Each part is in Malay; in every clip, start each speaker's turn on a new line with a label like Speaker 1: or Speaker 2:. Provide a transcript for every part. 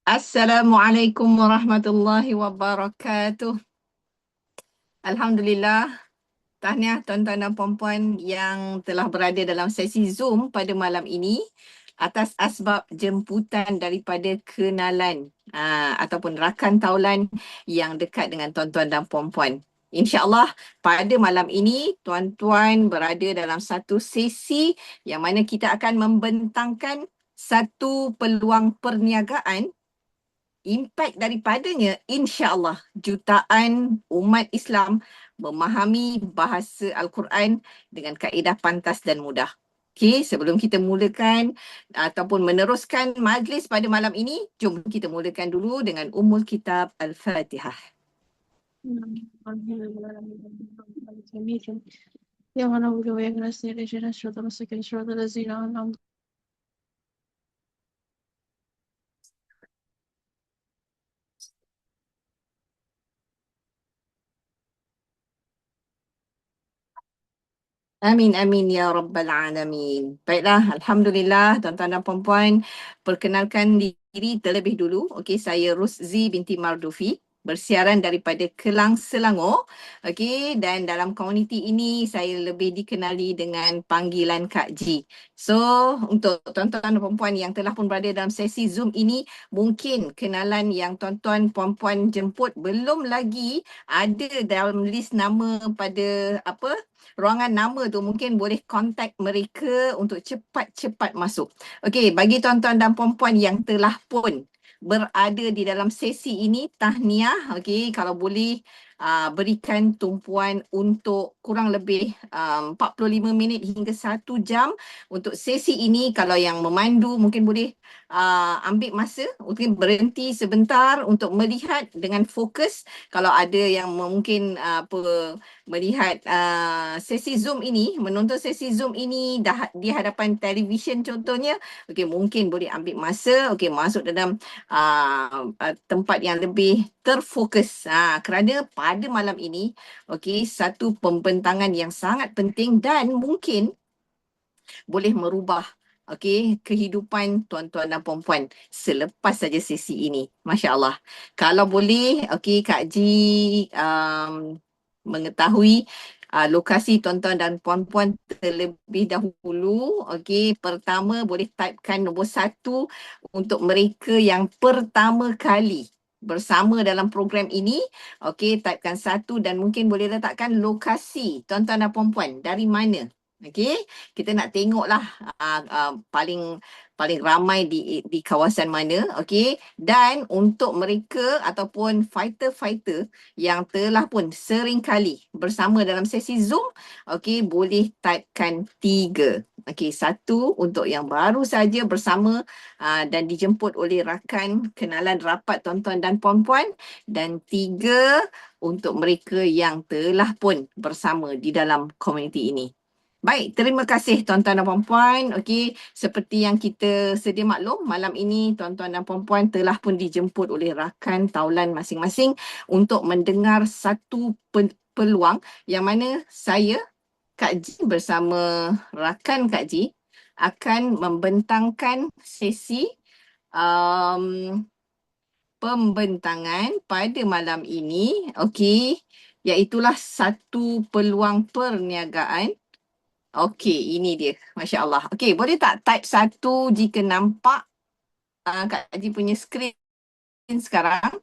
Speaker 1: Assalamualaikum warahmatullahi wabarakatuh. Alhamdulillah, tahniah tuan-tuan dan puan-puan yang telah berada dalam sesi Zoom pada malam ini atas asbab jemputan daripada kenalan ataupun rakan taulan yang dekat dengan tuan-tuan dan puan-puan. InsyaAllah pada malam ini tuan-tuan berada dalam satu sesi yang mana kita akan membentangkan satu peluang perniagaan. Impak daripadanya insya-Allah jutaan umat Islam memahami bahasa Al-Quran dengan kaedah pantas dan mudah. Okey, sebelum kita mulakan ataupun meneruskan majlis pada malam ini, jom kita mulakan dulu dengan Ummul Kitab Al-Fatihah. Amin, amin ya rabbal alamin. Baiklah, Alhamdulillah tuan-tuan dan puan-puan, perkenalkan diri terlebih dulu. Okey, saya Ruszi binti Mardufi, bersiaran daripada Kelang Selangor. Okey, dan dalam komuniti ini saya lebih dikenali dengan panggilan Kak Ji. So, untuk tuan-tuan dan puan-puan yang telah pun berada dalam sesi Zoom ini, mungkin kenalan yang tuan-tuan puan-puan jemput belum lagi ada dalam list nama pada ruangan nama tu, mungkin boleh kontak mereka untuk cepat-cepat masuk. Okey, bagi tuan-tuan dan puan-puan yang telah pun berada di dalam sesi ini, tahniah. Okey, kalau boleh berikan tumpuan untuk kurang lebih 45 minit hingga 1 jam untuk sesi ini. Kalau yang memandu mungkin boleh ambil masa, mungkin berhenti sebentar untuk melihat dengan fokus. Kalau ada yang mungkin melihat sesi Zoom ini, menonton sesi Zoom ini di hadapan televisyen contohnya, okey, mungkin boleh ambil masa, okey, masuk dalam tempat yang lebih terfokus. Kerana pada malam ini, okey, satu pembentangan yang sangat penting dan mungkin boleh merubah kehidupan tuan-tuan dan puan-puan selepas saja sesi ini. Masya Allah. Kalau boleh, Kak Ji mengetahui lokasi tuan-tuan dan puan-puan terlebih dahulu. Pertama boleh typekan nombor 1 untuk mereka yang pertama kali bersama dalam program ini. Typekan 1 dan mungkin boleh letakkan lokasi tuan-tuan dan puan-puan dari mana. Kita nak tengoklah paling ramai di kawasan mana. Dan untuk mereka ataupun fighter-fighter yang telah pun sering kali bersama dalam sesi Zoom, boleh typekan 3. 1 untuk yang baru saja bersama dan dijemput oleh rakan kenalan rapat tuan-tuan dan puan-puan, dan 3 untuk mereka yang telah pun bersama di dalam komuniti ini. Baik, terima kasih tuan-tuan dan puan-puan. Seperti yang kita sedia maklum, malam ini tuan-tuan dan puan-puan telah pun dijemput oleh rakan taulan masing-masing untuk mendengar satu peluang yang mana saya, Kak Ji bersama rakan Kak Ji akan membentangkan sesi pembentangan pada malam ini, iaitulah satu peluang perniagaan. Ini dia. Masya Allah. Boleh tak type 1 jika nampak Kak Ji punya skrin sekarang?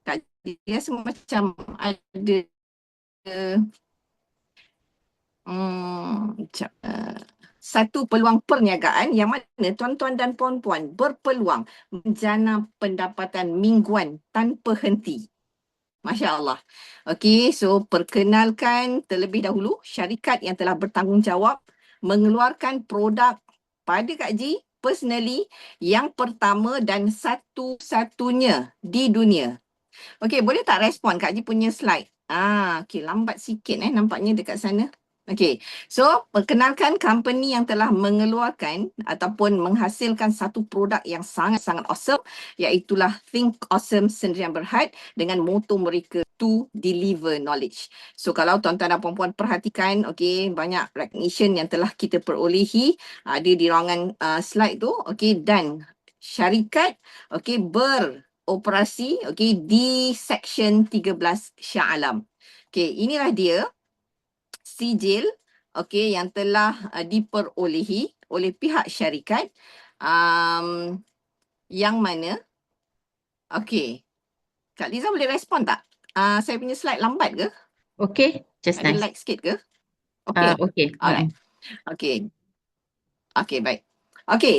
Speaker 1: Kak Ji rasa macam ada satu peluang perniagaan yang mana tuan-tuan dan puan-puan berpeluang menjana pendapatan mingguan tanpa henti. Masya Allah. So perkenalkan terlebih dahulu syarikat yang telah bertanggungjawab mengeluarkan produk pada Kak Ji personally yang pertama dan satu-satunya di dunia. Boleh tak respon Kak Ji punya slide? Lambat sikit nampaknya dekat sana. So perkenalkan company yang telah mengeluarkan ataupun menghasilkan satu produk yang sangat-sangat awesome, iaitulah Think Awesome Sendirian Berhad dengan moto mereka to deliver knowledge. So kalau tuan-tuan dan puan-puan perhatikan, banyak recognition yang telah kita perolehi ada di ruangan slide tu, dan syarikat beroperasi di Seksyen 13 Shah Alam. Inilah dia sijil yang telah diperolehi oleh pihak syarikat yang mana Kak Liza boleh respon tak? Saya punya slide lambat ke?
Speaker 2: Okay, just
Speaker 1: Ada
Speaker 2: nice.
Speaker 1: lag sikit ke?
Speaker 2: Okay.
Speaker 1: Alright. Baik.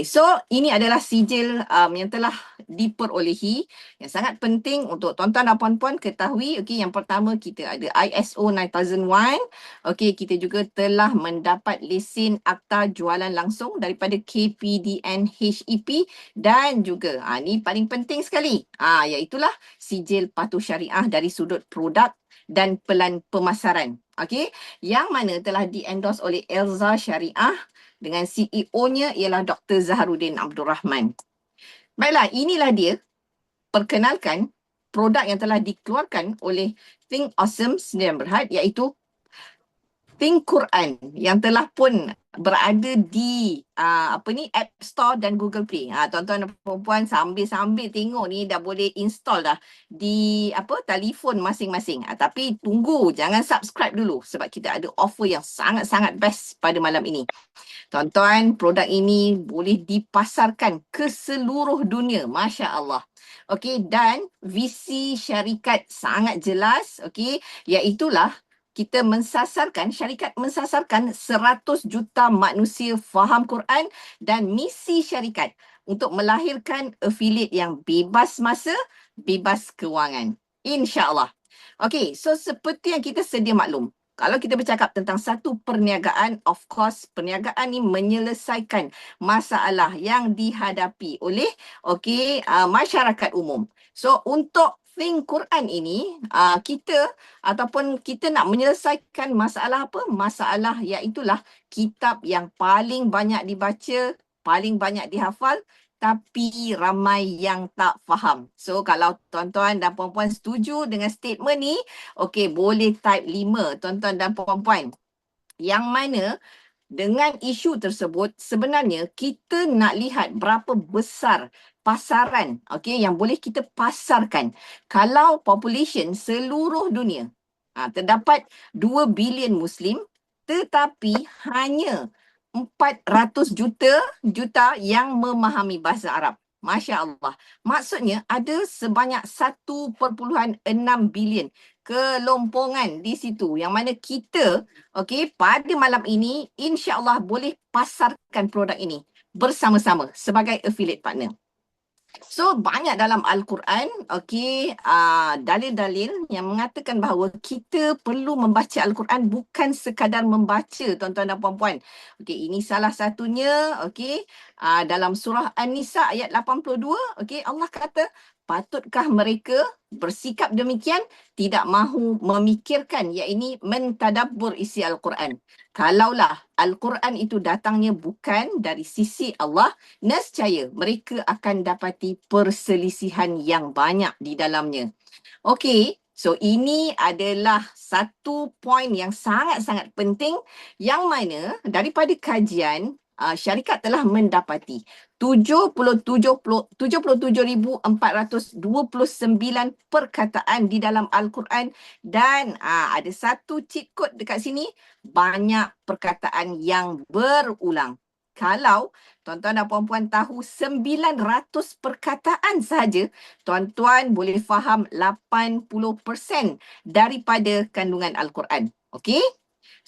Speaker 1: So ini adalah sijil yang telah diperolehi, yang sangat penting untuk tuan-tuan dan puan-puan ketahui. Yang pertama kita ada ISO 9001. Kita juga telah mendapat lesen akta jualan langsung daripada KPDN HEP, dan juga ni paling penting sekali, iaitulah sijil patuh syariah dari sudut produk dan pelan pemasaran. Yang mana telah di-endorse oleh Elza Syariah dengan CEO-nya ialah Dr. Zaharuddin Abdul Rahman. Baiklah, inilah dia perkenalkan produk yang telah dikeluarkan oleh Think Awesome Sdn Bhd, iaitu Think Quran, yang telah pun berada di App Store dan Google Play. Tuan-tuan dan puan-puan sambil-sambil tengok ni dah boleh install dah di telefon masing-masing. Tapi tunggu, jangan subscribe dulu sebab kita ada offer yang sangat-sangat best pada malam ini. Tuan-tuan, produk ini boleh dipasarkan ke seluruh dunia. Masya Allah. Dan visi syarikat sangat jelas. Iaitulah syarikat mensasarkan 100 juta manusia faham Quran, dan misi syarikat untuk melahirkan affiliate yang bebas masa, bebas kewangan. InsyaAllah. So seperti yang kita sedia maklum, kalau kita bercakap tentang satu perniagaan, of course perniagaan ni menyelesaikan masalah yang dihadapi oleh masyarakat umum. So untuk Think Quran ini, kita nak menyelesaikan masalah apa? Masalah iaitulah kitab yang paling banyak dibaca, paling banyak dihafal, tapi ramai yang tak faham. So kalau tuan-tuan dan puan-puan setuju dengan statement ni, boleh type 5 tuan-tuan dan puan-puan. Yang mana dengan isu tersebut sebenarnya kita nak lihat berapa besar pasaran yang boleh kita pasarkan. Kalau population seluruh dunia terdapat 2 bilion Muslim, tetapi hanya 400 juta yang memahami bahasa Arab. Masya Allah. Maksudnya ada sebanyak 1.6 bilion kelompongan di situ, yang mana kita pada malam ini insya-Allah boleh pasarkan produk ini bersama-sama sebagai affiliate partner. So banyak dalam Al-Quran dalil-dalil yang mengatakan bahawa kita perlu membaca Al-Quran bukan sekadar membaca, tuan-tuan dan puan-puan. Ini salah satunya dalam surah An-Nisa ayat 82. Allah kata, patutkah mereka bersikap demikian, tidak mahu memikirkan, iaitu mentadabbur isi Al-Quran. Kalaulah Al-Quran itu datangnya bukan dari sisi Allah, nescaya mereka akan dapati perselisihan yang banyak di dalamnya. So ini adalah satu poin yang sangat-sangat penting, yang mana daripada kajian syarikat telah mendapati 77,429 perkataan di dalam Al-Quran, dan ada satu cheat code dekat sini, banyak perkataan yang berulang. Kalau tuan-tuan dan puan-puan tahu 900 perkataan sahaja, tuan-tuan boleh faham 80% daripada kandungan Al-Quran.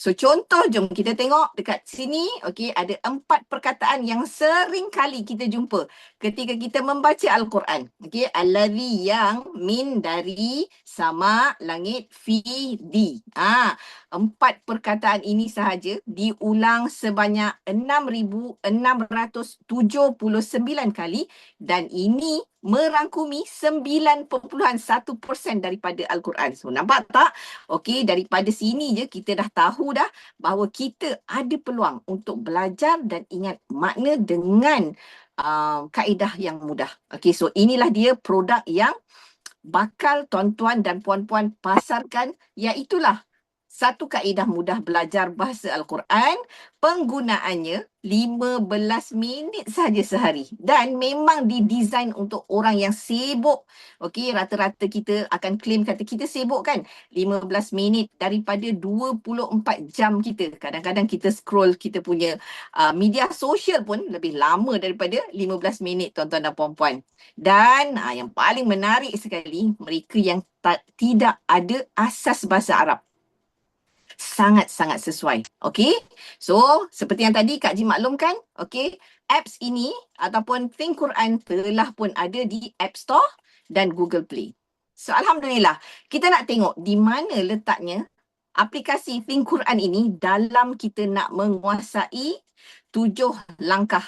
Speaker 1: So contoh, jom kita tengok dekat sini. Ada 4 perkataan yang sering kali kita jumpa ketika kita membaca Al-Quran. Allazi, yang, min, dari, sama, langit, fi, di. 4 perkataan ini sahaja diulang sebanyak 6,679 kali, dan ini merangkumi 9.1% daripada Al-Quran. So nampak tak? Daripada sini je kita dah tahu dah bahawa kita ada peluang untuk belajar dan ingat makna dengan kaedah yang mudah. So inilah dia produk yang bakal tuan-tuan dan puan-puan pasarkan, iaitulah satu kaedah mudah belajar bahasa Al-Quran, penggunaannya 15 minit saja sehari dan memang didesain untuk orang yang sibuk. Okey, rata-rata kita akan claim kata kita sibuk kan, 15 minit daripada 24 jam kita. Kadang-kadang kita scroll kita punya media sosial pun lebih lama daripada 15 minit tuan-tuan dan puan-puan. Dan yang paling menarik sekali, mereka yang tidak ada asas bahasa Arab. Sangat-sangat sesuai. Okey. So, seperti yang tadi Kak Ji maklumkan, okey, apps ini ataupun Think Quran telah pun ada di App Store dan Google Play. So, alhamdulillah, kita nak tengok di mana letaknya aplikasi Think Quran ini dalam kita nak menguasai 7 langkah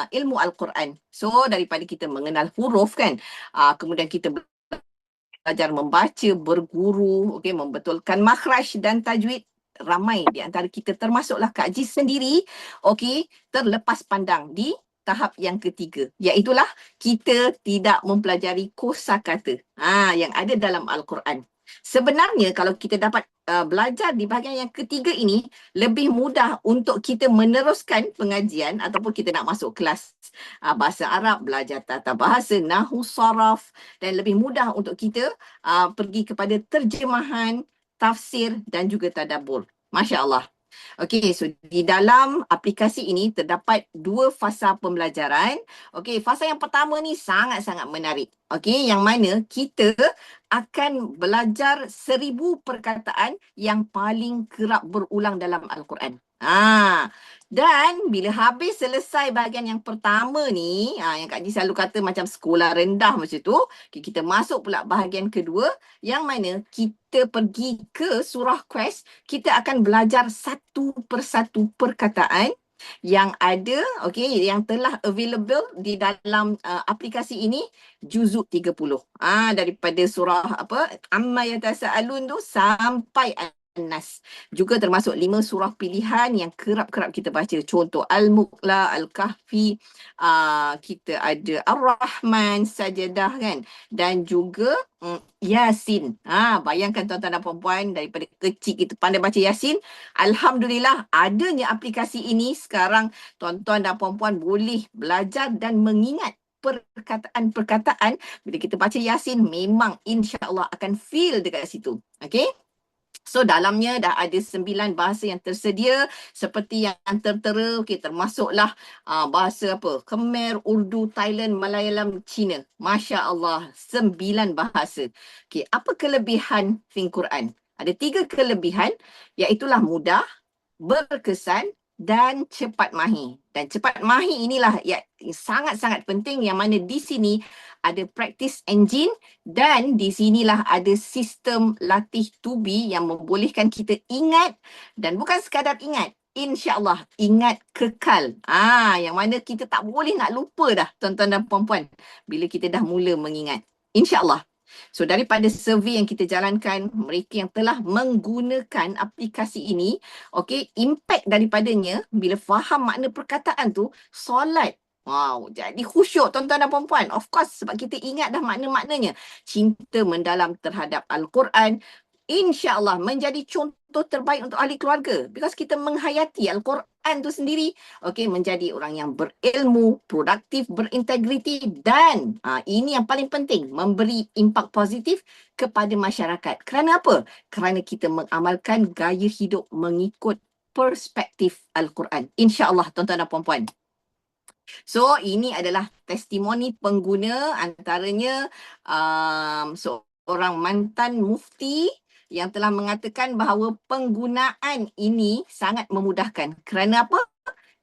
Speaker 1: ilmu Al-Quran. So, daripada kita mengenal huruf kan, kemudian kita belajar membaca, berguru, okey, membetulkan makhraj dan tajwid. Ramai di antara kita termasuklah Kak Ji sendiri, okey, terlepas pandang di tahap yang ketiga, iaitulah kita tidak mempelajari kosakata yang ada dalam Al-Quran. Sebenarnya kalau kita dapat belajar di bahagian yang ketiga ini, lebih mudah untuk kita meneruskan pengajian ataupun kita nak masuk kelas bahasa Arab, belajar tata bahasa, nahu, saraf, dan lebih mudah untuk kita pergi kepada terjemahan, tafsir dan juga tadabbur. Masya Allah. Okey, so di dalam aplikasi ini terdapat 2 fasa pembelajaran. Okey, fasa yang pertama ni sangat-sangat menarik. Okey, yang mana kita akan belajar 1000 perkataan yang paling kerap berulang dalam Al-Quran. Dan bila habis selesai bahagian yang pertama ni, yang Kak Ji selalu kata macam sekolah rendah macam tu, kita masuk pula bahagian kedua, yang mana kita pergi ke surah Quest, kita akan belajar satu persatu perkataan yang ada, okey, yang telah available di dalam aplikasi ini, juzuk 30. Daripada surah Amma Yatasaalun tu sampai An-Nas. Juga termasuk 5 surah pilihan yang kerap-kerap kita baca. Contoh Al-Mulk, Al-Kahfi, kita ada Ar-Rahman, Sajadah kan. Dan juga Yasin. Bayangkan tuan-tuan dan puan-puan, daripada kecil kita pandai baca Yasin. Alhamdulillah adanya aplikasi ini sekarang tuan-tuan dan puan-puan boleh belajar dan mengingat perkataan-perkataan. Bila kita baca Yasin, memang insya-Allah akan feel dekat situ. Okey? So dalamnya dah ada 9 bahasa yang tersedia seperti yang tertera, termasuklah bahasa Khmer, Urdu, Thailand, Malayalam, Cina. Masya Allah, 9 bahasa. Apa kelebihan Think Quran? Ada 3 kelebihan, iaitulah mudah, berkesan dan cepat mahir. Dan cepat mahir inilah yang sangat-sangat penting, yang mana di sini ada practice engine dan di sinilah ada sistem latih tubi yang membolehkan kita ingat, dan bukan sekadar ingat, insya-Allah ingat kekal. Yang mana kita tak boleh nak lupa dah tuan-tuan dan puan-puan bila kita dah mula mengingat. Insya-Allah. So daripada survey yang kita jalankan, mereka yang telah menggunakan aplikasi ini, okey, impact daripadanya bila faham makna perkataan tu, solat. Wow, jadi khusyuk tuan-tuan dan puan-puan. Of course, sebab kita ingat dah makna-maknanya. Cinta mendalam terhadap Al-Quran, insya-Allah menjadi contoh terbaik untuk ahli keluarga. Because kita menghayati Al-Quran tu sendiri, okey, menjadi orang yang berilmu, produktif, berintegriti, dan ini yang paling penting, memberi impak positif kepada masyarakat. Kerana apa? Kerana kita mengamalkan gaya hidup mengikut perspektif Al-Quran. Insya-Allah tuan-tuan dan puan-puan. So ini adalah testimoni pengguna, antaranya seorang mantan mufti yang telah mengatakan bahawa penggunaan ini sangat memudahkan. Kerana apa?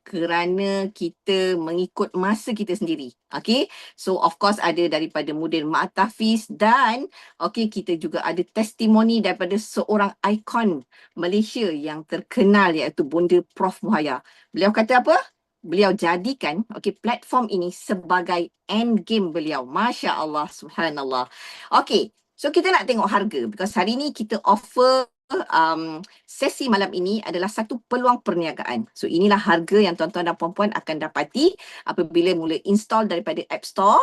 Speaker 1: Kerana kita mengikut masa kita sendiri. Okay, so of course ada daripada Mudir Ma'atafiz, dan kita juga ada testimoni daripada seorang ikon Malaysia yang terkenal, iaitu Bonda Prof Muhaya. Beliau kata apa? Beliau jadikan platform ini sebagai end game beliau. Masya Allah, subhanallah. Okay, so kita nak tengok harga, because hari ni kita offer sesi malam ini adalah satu peluang perniagaan. So inilah harga yang tuan-tuan dan puan-puan akan dapati apabila mula install daripada App Store.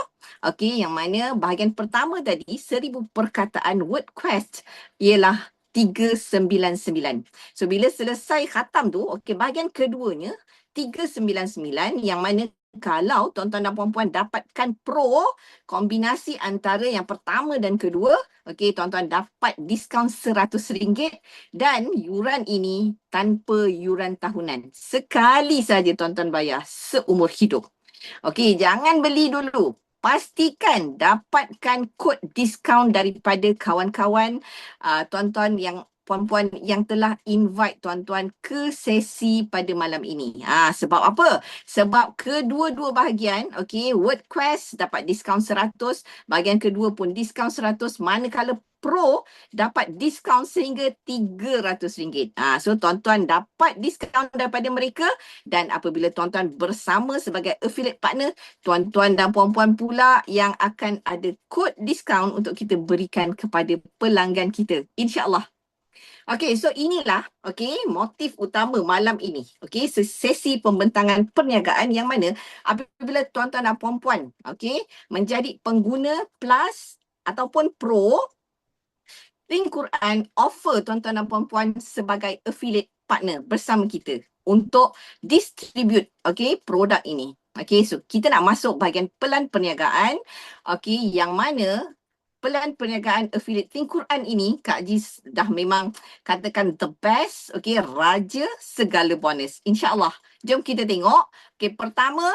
Speaker 1: Yang mana bahagian pertama tadi, 1000 perkataan WordQuest, ialah 399. So bila selesai khatam tu, okey, bahagian keduanya 399, yang mana kalau tuan-tuan dan puan-puan dapatkan pro kombinasi antara yang pertama dan kedua, okey, tuan-tuan dapat diskaun RM100 dan yuran ini tanpa yuran tahunan. Sekali saja tuan-tuan bayar seumur hidup. Okey, jangan beli dulu. Pastikan dapatkan kod diskaun daripada kawan-kawan, tuan-tuan yang puan-puan yang telah invite tuan-tuan ke sesi pada malam ini. Sebab apa? Sebab kedua-dua bahagian, okey, WordQuest dapat diskaun 100, bahagian kedua pun diskaun 100, manakala Pro dapat diskaun sehingga RM300. So tuan-tuan dapat diskaun daripada mereka, dan apabila tuan-tuan bersama sebagai affiliate partner, tuan-tuan dan puan-puan pula yang akan ada kod diskaun untuk kita berikan kepada pelanggan kita, insya-Allah. Okey, so inilah motif utama malam ini. Okey, sesi pembentangan perniagaan yang mana apabila tuan-tuan dan puan-puan menjadi pengguna plus ataupun pro, Think Quran offer tuan-tuan dan puan-puan sebagai affiliate partner bersama kita untuk distribute produk ini. So kita nak masuk bahagian pelan perniagaan, yang mana pelan perniagaan affiliate Think Quran ini Kak Aziz dah memang katakan the best, raja segala bonus. InsyaAllah. Jom kita tengok. Pertama,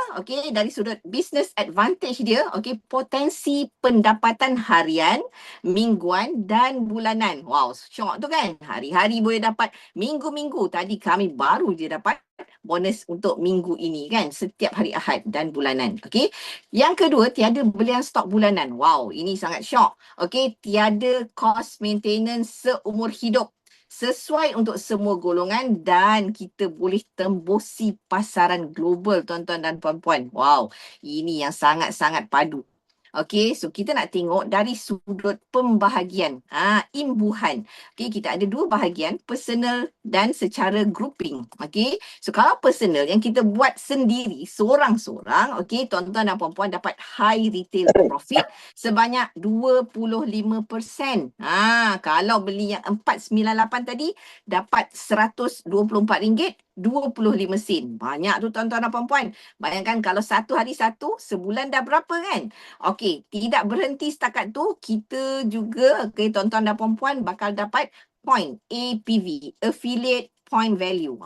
Speaker 1: dari sudut business advantage dia, potensi pendapatan harian, mingguan dan bulanan. Wow, syok tu kan. Hari-hari boleh dapat, minggu-minggu. Tadi kami baru je dapat bonus untuk minggu ini kan, setiap hari Ahad dan bulanan. Yang kedua, tiada belian stok bulanan. Wow, ini sangat syok. Tiada cost maintenance seumur hidup, sesuai untuk semua golongan, dan kita boleh tembusi pasaran global tuan-tuan dan puan-puan. Wow, ini yang sangat-sangat padu. So kita nak tengok dari sudut pembahagian, imbuhan. Kita ada dua bahagian, personal dan secara grouping. So kalau personal yang kita buat sendiri, seorang-seorang, tuan-tuan dan puan-puan dapat high retail profit sebanyak 25%. Kalau beli yang 498 tadi, dapat RM124.25. Banyak tu tuan-tuan dan puan-puan. Bayangkan kalau satu hari satu, sebulan dah berapa kan? Tidak berhenti setakat tu, kita juga, tuan-tuan dan puan-puan bakal dapat point APV, affiliate point value.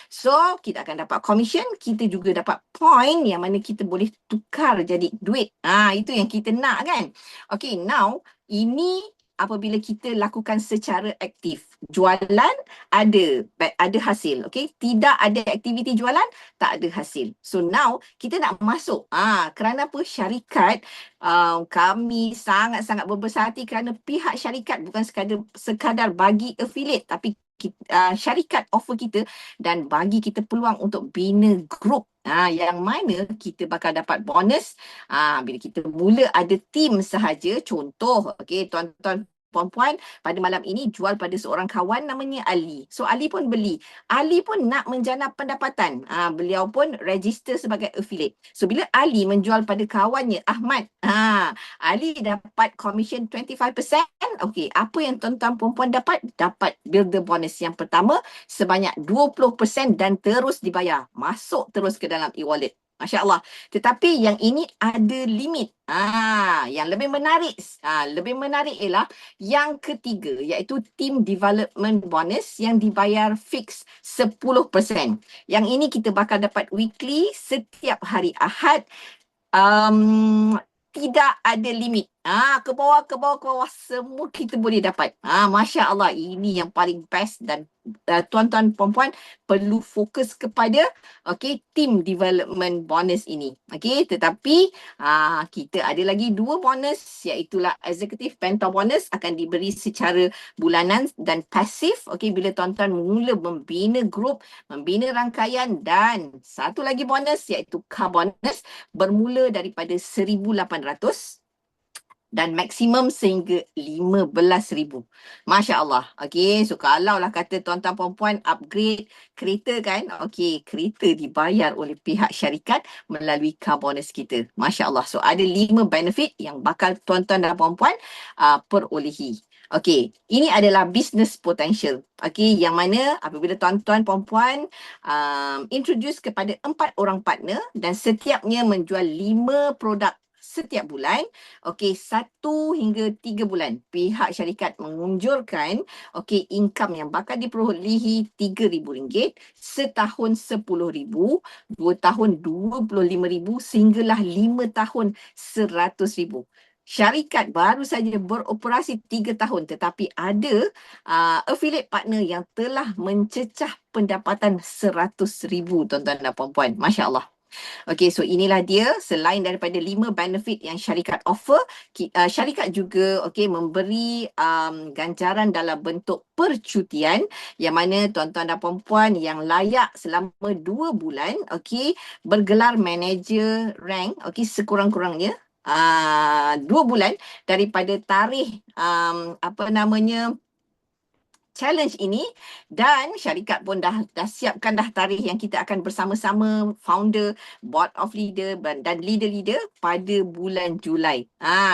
Speaker 1: So kita akan dapat commission, kita juga dapat point yang mana kita boleh tukar jadi duit. Itu yang kita nak kan? Now ini apabila kita lakukan secara aktif. Jualan ada hasil, tidak ada aktiviti jualan, tak ada hasil. So now kita nak masuk, kerana apa? Syarikat, kami sangat-sangat berbesar hati kerana pihak syarikat bukan sekadar bagi affiliate, tapi syarikat offer kita dan bagi kita peluang untuk bina grup, yang mana kita bakal dapat bonus bila kita mula ada team sahaja. Contoh, tuan-tuan puan-puan pada malam ini jual pada seorang kawan namanya Ali. So Ali pun beli. Ali pun nak menjana pendapatan. Beliau pun register sebagai affiliate. So bila Ali menjual pada kawannya Ahmad, Ali dapat commission 25%. Apa yang tuan-tuan puan-puan dapat? Dapat builder bonus yang pertama sebanyak 20% dan terus dibayar. Masuk terus ke dalam e-wallet. Masya Allah. Tetapi yang ini ada limit. Yang lebih menarik ialah yang ketiga, iaitu team development bonus yang dibayar fix 10%. Yang ini kita bakal dapat weekly setiap hari Ahad. Tidak ada limit. Ke bawah semua kita boleh dapat. Masya Allah, ini yang paling best, dan tuan-tuan puan-puan perlu fokus kepada team development bonus ini. Tetapi kita ada lagi dua bonus, iaitulah executive mentor bonus akan diberi secara bulanan dan pasif bila tuan-tuan mula membina grup, membina rangkaian, dan satu lagi bonus iaitu car bonus bermula daripada 1,800 dan maksimum sehingga 15,000. Masya Allah. So kalau lah kata tuan-tuan puan-puan upgrade kereta kan, kereta dibayar oleh pihak syarikat melalui car bonus kita. Masya Allah. So ada 5 benefit yang bakal tuan-tuan dan puan-puan perolehi. Okey, ini adalah business potential. Okey, yang mana apabila tuan-tuan puan-puan introduce kepada 4 orang partner dan setiapnya menjual 5 produk setiap bulan, okey, 1 hingga 3 bulan pihak syarikat mengunjurkan okey income yang bakal diperolehi RM3,000, setahun RM10,000, 2 tahun RM25,000 sehinggalah 5 tahun RM100,000. Syarikat baru saja beroperasi 3 tahun tetapi ada affiliate partner yang telah mencecah pendapatan RM100,000 tuan-tuan dan puan-puan. Masya Allah. Okey, so inilah dia, selain daripada 5 benefit yang syarikat offer, syarikat juga memberi ganjaran dalam bentuk percutian yang mana tuan-tuan dan puan-puan yang layak selama 2 bulan bergelar manager rank sekurang-kurangnya 2 bulan daripada tarikh challenge ini, dan syarikat pun dah siapkan dah tarikh yang kita akan bersama-sama founder, board of leader dan leader-leader pada bulan Julai.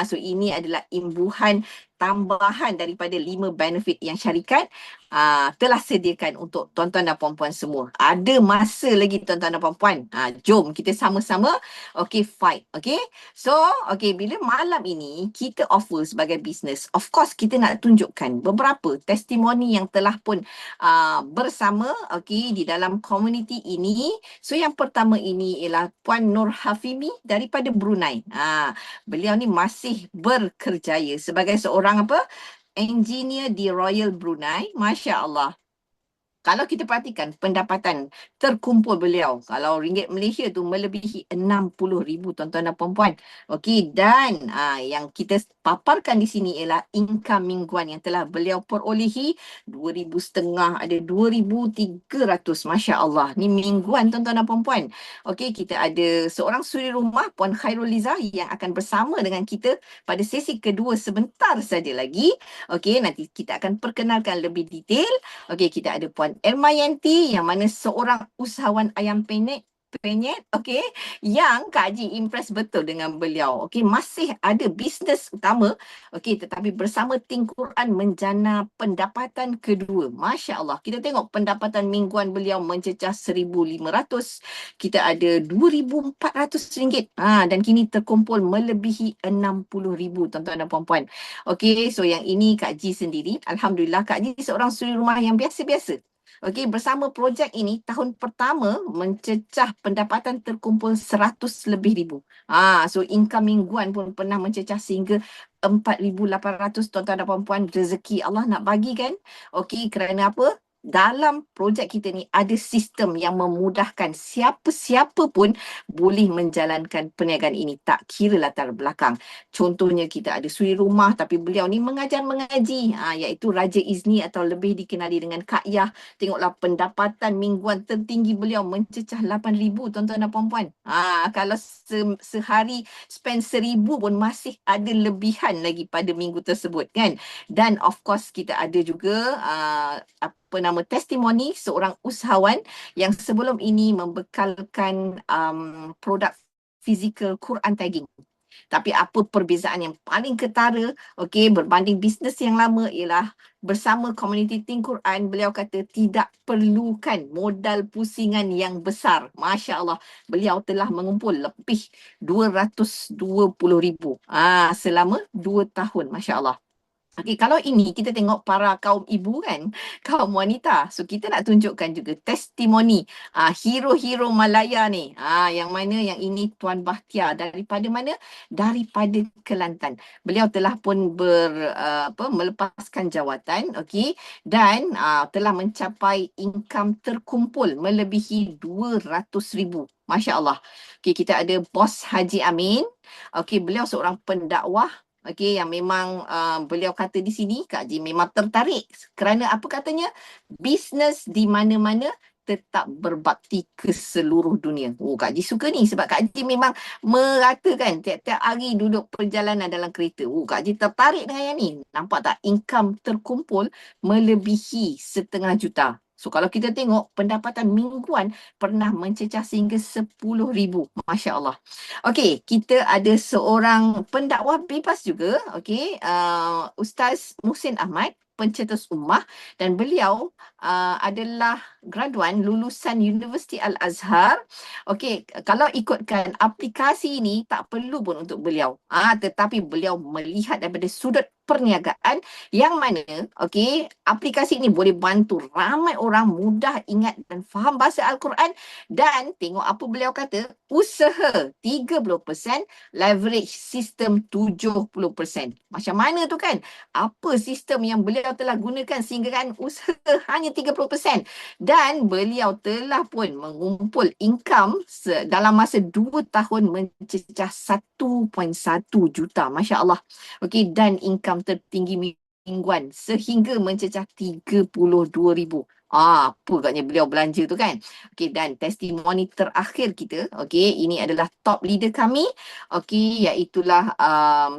Speaker 1: So ini adalah imbuhan tambahan daripada 5 benefit yang syarikat telah sediakan untuk tuan-tuan dan puan-puan semua. Ada masa lagi tuan-tuan dan puan-puan. Jom kita sama-sama fight. So bila malam ini kita offer sebagai business, of course kita nak tunjukkan beberapa testimoni yang telah pun bersama di dalam community ini. So yang pertama ini ialah Puan Nur Hafimi daripada Brunei. Beliau ni masih berkerjaya sebagai seorang engineer di Royal Brunei. Masya Allah. Kalau kita perhatikan pendapatan terkumpul beliau, kalau ringgit Malaysia tu melebihi 60,000 tuan-tuan dan puan-puan. Dan yang kita paparkan di sini ialah income mingguan yang telah beliau perolehi 2,500, ada 2,300. Masya Allah. Ni mingguan tuan-tuan dan puan-puan. Kita ada seorang suri rumah, Puan Khairuliza, yang akan bersama dengan kita pada sesi kedua sebentar saja lagi. Nanti kita akan perkenalkan lebih detail. Kita ada Puan Ermayanti yang mana seorang usahawan ayam penyet, yang Kak Haji impress betul dengan beliau. Masih ada bisnes utama, tetapi bersama Think Quran menjana pendapatan kedua. Masya Allah. Kita tengok pendapatan mingguan beliau mencecah 1,500. Kita ada RM2,400. Dan kini terkumpul melebihi 60,000 tuan-tuan dan puan-puan. So yang ini Kak Ji sendiri. Alhamdulillah, Kak Ji seorang suri rumah yang biasa-biasa. Bersama projek ini, tahun pertama mencecah pendapatan terkumpul 100 lebih ribu. So income mingguan pun pernah mencecah sehingga 4,800 tuan-tuan dan puan-puan. Rezeki Allah nak bagi kan? Kerana apa? Dalam projek kita ni ada sistem yang memudahkan siapa-siapa pun boleh menjalankan perniagaan ini, tak kira latar belakang. Contohnya kita ada suri rumah tapi beliau ni mengajar mengaji, iaitu Raja Izni atau lebih dikenali dengan Kak Yah. Tengoklah pendapatan mingguan tertinggi beliau mencecah 8,000 tuan-tuan dan puan-puan. Kalau sehari spend 1,000 pun masih ada lebihan lagi pada minggu tersebut kan. Dan of course kita ada juga testimoni seorang usahawan yang sebelum ini membekalkan produk fizikal Quran tagging. Tapi apa perbezaan yang paling ketara berbanding bisnes yang lama ialah bersama community Think Quran, beliau kata tidak perlukan modal pusingan yang besar. Masya Allah, beliau telah mengumpul lebih 220,000 selama 2 tahun. Masya Allah. Kalau ini kita tengok para kaum ibu kan, kaum wanita. So kita nak tunjukkan juga testimoni hero-hero Malaya ni. Yang mana yang ini Tuan Bahtia daripada mana? Daripada Kelantan. Beliau telah pun melepaskan jawatan, dan telah mencapai income terkumpul melebihi 200,000. Masya Allah. Kita ada Bos Haji Amin. Beliau seorang pendakwah yang memang beliau kata di sini, Kak Ji memang tertarik kerana apa katanya? Bisnes di mana-mana tetap berbakti ke seluruh dunia. Kak Ji suka ni sebab Kak Ji memang meratakan tiap-tiap hari duduk perjalanan dalam kereta. Kak Ji tertarik dengan yang ni. Nampak tak? Income terkumpul melebihi 500,000. So kalau kita tengok pendapatan mingguan pernah mencecah sehingga 10,000. Masya Allah. Okey, kita ada seorang pendakwah bebas juga, okey, Ustaz Muhsin Ahmad, pencetus ummah, dan beliau adalah graduan lulusan Universiti Al-Azhar. Okey, kalau ikutkan aplikasi ini tak perlu pun untuk beliau. Tetapi beliau melihat daripada sudut perniagaan yang mana okey, aplikasi ini boleh bantu ramai orang mudah ingat dan faham bahasa Al-Quran, dan tengok apa beliau kata, usaha 30%, leverage sistem 70%. Macam mana tu kan? Apa sistem yang beliau telah gunakan sehingga kan usaha hanya 30%, dan beliau telah pun mengumpul income dalam masa 2 tahun mencecah 1.1 juta. Masya Allah. Okey, dan income tertinggi mingguan sehingga mencecah 32,000. Apa agaknya beliau belanja tu kan? Okey, dan testimoni terakhir kita, okey, ini adalah top leader kami, okey, iaitulah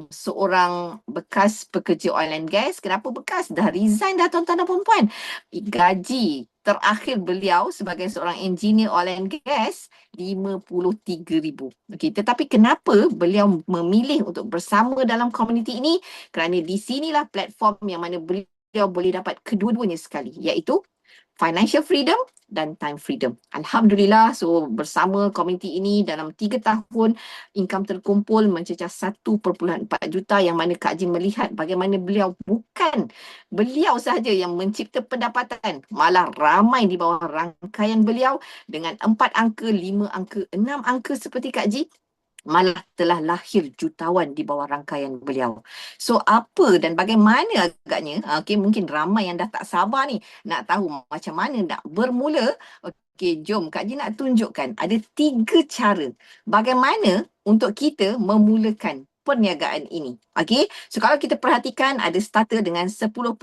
Speaker 1: seorang bekas pekerja oil and gas. Kenapa bekas? Dah resign dah tuan-tuan dan puan-puan. Gaji terakhir beliau sebagai seorang engineer oil and gas 53,000. Okey, tetapi kenapa beliau memilih untuk bersama dalam komuniti ini? Kerana di sinilah platform yang mana beliau boleh dapat kedua-duanya sekali, iaitu financial freedom dan time freedom. Alhamdulillah, so bersama komuniti ini dalam 3 tahun, income terkumpul mencecah 1.4 juta, yang mana Kak Jin melihat bagaimana bukan beliau sahaja yang mencipta pendapatan, malah ramai di bawah rangkaian beliau dengan 4 angka, 5 angka, 6 angka seperti Kak Jin, malah telah lahir jutawan di bawah rangkaian beliau. So apa dan bagaimana agaknya, okey, mungkin ramai yang dah tak sabar ni nak tahu macam mana nak bermula. Okey, jom Kak Ji nak tunjukkan ada 3 cara bagaimana untuk kita memulakan perniagaan ini. Okey, so kalau kita perhatikan ada starter dengan 10%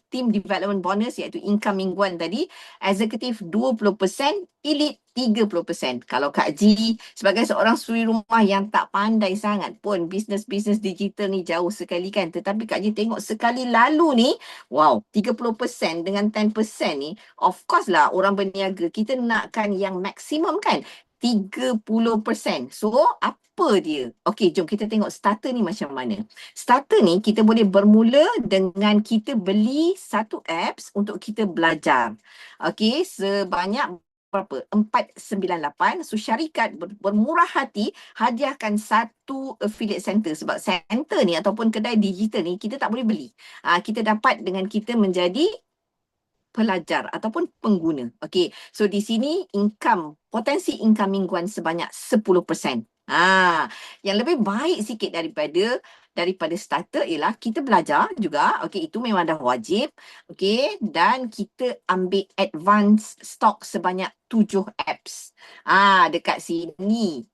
Speaker 1: team development bonus iaitu income mingguan tadi, eksekutif 20%, elite 30%. Kalau Kak Ji sebagai seorang suri rumah yang tak pandai sangat pun bisnes-bisnes digital ni jauh sekali kan, tetapi Kak Ji tengok sekali lalu ni, wow, 30% dengan 10% ni, of course lah orang berniaga kita nakkan yang maksimum kan, 30%. So apa dia? Okey, jom kita tengok starter ni macam mana. Starter ni kita boleh bermula dengan kita beli satu apps untuk kita belajar. Okey, sebanyak berapa? 498. So syarikat bermurah hati hadiahkan satu affiliate center, sebab center ni ataupun kedai digital ni kita tak boleh beli. Kita dapat dengan kita menjadi pelajar ataupun pengguna. Okey, so di sini potensi income mingguan sebanyak 10%. Yang lebih baik sikit daripada starter ialah kita belajar juga. Okey, itu memang dah wajib. Okey, dan kita ambil advance stock sebanyak 7 apps. Dekat sini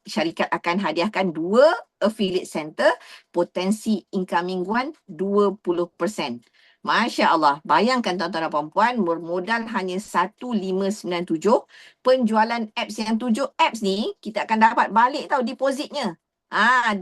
Speaker 1: syarikat akan hadiahkan 2 affiliate center, potensi income mingguan 20%. Masya Allah, bayangkan tuan-tuan dan puan-puan, bermodal hanya 1,597, penjualan apps yang 7 apps ni, kita akan dapat balik tau depositnya.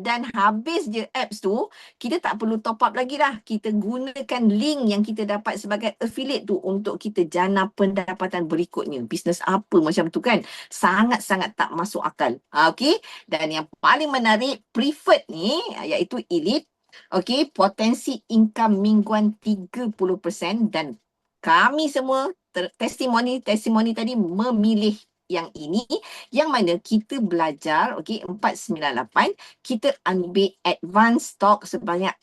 Speaker 1: Dan habis je apps tu, kita tak perlu top up lagi dah. Kita gunakan link yang kita dapat sebagai affiliate tu untuk kita jana pendapatan berikutnya. Bisnes apa macam tu kan? Sangat-sangat tak masuk akal. Okey, dan yang paling menarik, preferred ni, iaitu elite. Okey, potensi income mingguan 30%, dan kami semua testimoni tadi memilih yang ini, yang mana kita belajar, okey, 498, kita ambil advance stock sebanyak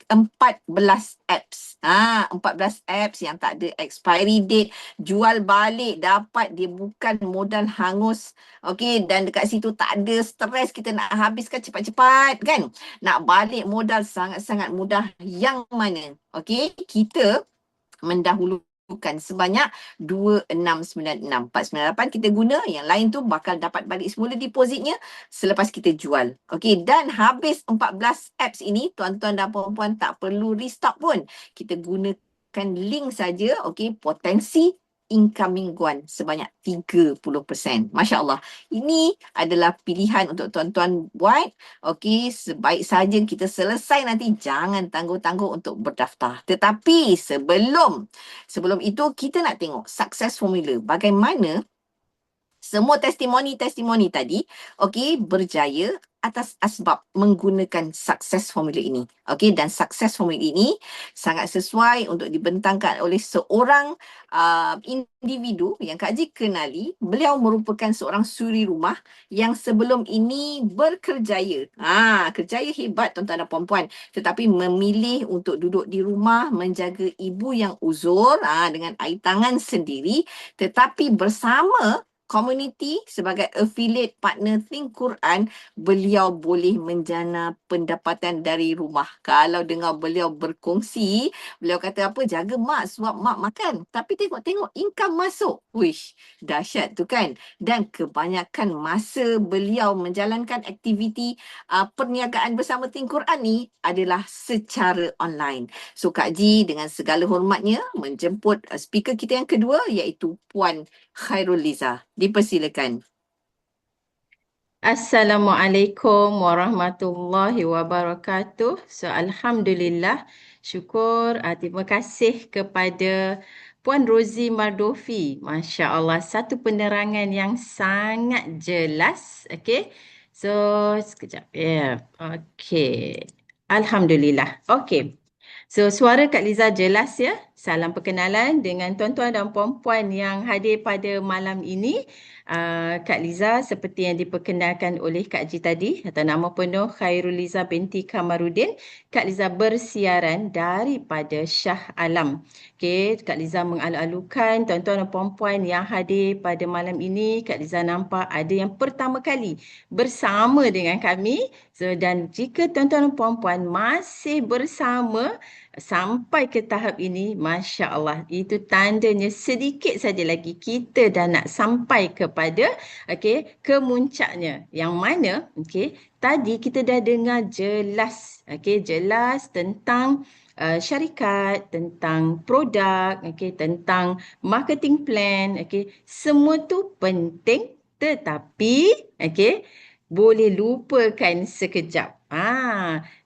Speaker 1: 14 apps. 14 apps yang tak ada expiry date, jual balik dapat, dia bukan modal hangus. Okey, dan dekat situ tak ada stres kita nak habiskan cepat-cepat kan. Nak balik modal sangat-sangat mudah, yang mana okey, kita mendahulukan sebanyak 2696. 498 kita guna, yang lain tu bakal dapat balik semula depositnya selepas kita jual. Okey, dan habis 14 apps ini, tuan-tuan dan puan-puan tak perlu restock pun. Kita gunakan link saja, okey, potensi income mingguan sebanyak 30%. Masya Allah. Ini adalah pilihan untuk tuan-tuan buat. Okey, sebaik saja kita selesai nanti, jangan tangguh-tangguh untuk berdaftar. Tetapi sebelum itu kita nak tengok success formula. Bagaimana semua testimoni-testimoni tadi, okey, berjaya atas asbab menggunakan sukses formula ini. Okey, dan sukses formula ini sangat sesuai untuk dibentangkan oleh seorang individu yang Kak Ji kenali. Beliau merupakan seorang suri rumah yang sebelum ini berkerjaya. Kerjaya hebat tuan-tuan dan puan-puan. Tetapi memilih untuk duduk di rumah menjaga ibu yang uzur dengan air tangan sendiri. Tetapi bersama community sebagai affiliate partner Think Quran, beliau boleh menjana pendapatan dari rumah. Kalau dengar beliau berkongsi, beliau kata apa, jaga mak sebab mak makan. Tapi tengok-tengok income masuk. Wish, dahsyat tu kan. Dan kebanyakan masa beliau menjalankan aktiviti perniagaan bersama Think Quran ni adalah secara online. So Kak Ji dengan segala hormatnya menjemput speaker kita yang kedua, iaitu Puan Khairul Liza. Dipersilakan.
Speaker 2: Assalamualaikum warahmatullahi wabarakatuh. So, Alhamdulillah, syukur, terima kasih kepada Puan Rozi Mardofi. Masya Allah, satu penerangan yang sangat jelas. Okay, so sekejap. Yeah, okay. Alhamdulillah. Okay. So, suara Kak Liza jelas ya. Salam perkenalan dengan tuan-tuan dan puan-puan yang hadir pada malam ini. Kak Liza seperti yang diperkenalkan oleh Kak Ji tadi, atau nama penuh Khairul Liza binti Kamaruddin. Kak Liza bersiaran daripada Shah Alam. Okay, Kak Liza mengalu-alukan tuan-tuan dan puan-puan yang hadir pada malam ini. Kak Liza nampak ada yang pertama kali bersama dengan kami. So, dan jika tuan-tuan dan puan-puan masih bersama sampai ke tahap ini, Masya Allah, itu tandanya sedikit saja lagi kita dah nak sampai kepada kemuncaknya. Yang mana, tadi kita dah dengar jelas, jelas tentang syarikat, tentang produk, tentang marketing plan, semua tu penting, tetapi, boleh lupakan sekejap.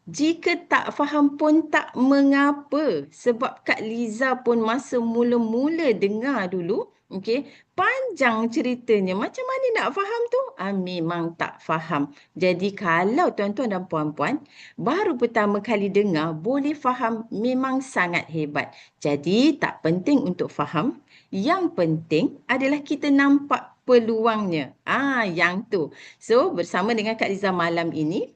Speaker 2: Jika tak faham pun tak mengapa. Sebab Kak Liza pun masa mula-mula dengar dulu, panjang ceritanya. Macam mana nak faham tu? Memang tak faham. Jadi kalau tuan-tuan dan puan-puan baru pertama kali dengar, boleh faham, memang sangat hebat. Jadi tak penting untuk faham. Yang penting adalah kita nampak peluangnya. Yang tu. So, bersama dengan Kak Liza malam ini,